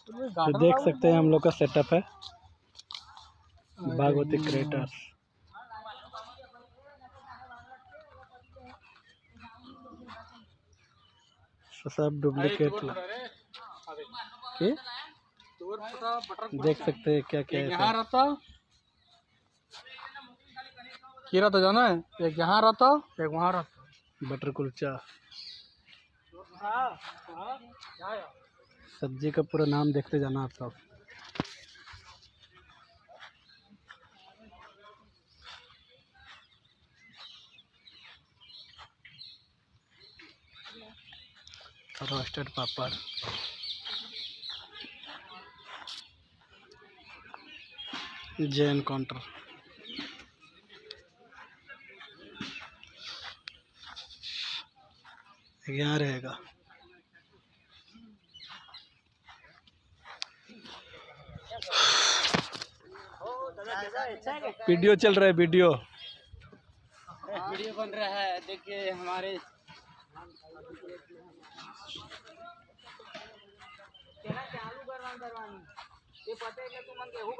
तो देख सकते हैं हम लोग का सेटअप है भागवती क्रिएटर्स। सब डुप्लीकेट देख सकते हैं क्या क्या है। यहाँ रहता खीरा तो जाना है, एक यहाँ रहता एक वहाँ रहता। बटर कुलचा। सब्जी का पूरा नाम देखते जाना आप सब। रोस्टेड पापड़, जैन काउंटर, यहाँ रहेगा। वीडियो चल रहा है, वीडियो बन रहा है। देखिए हमारे ये पता है कि तुम गेहूं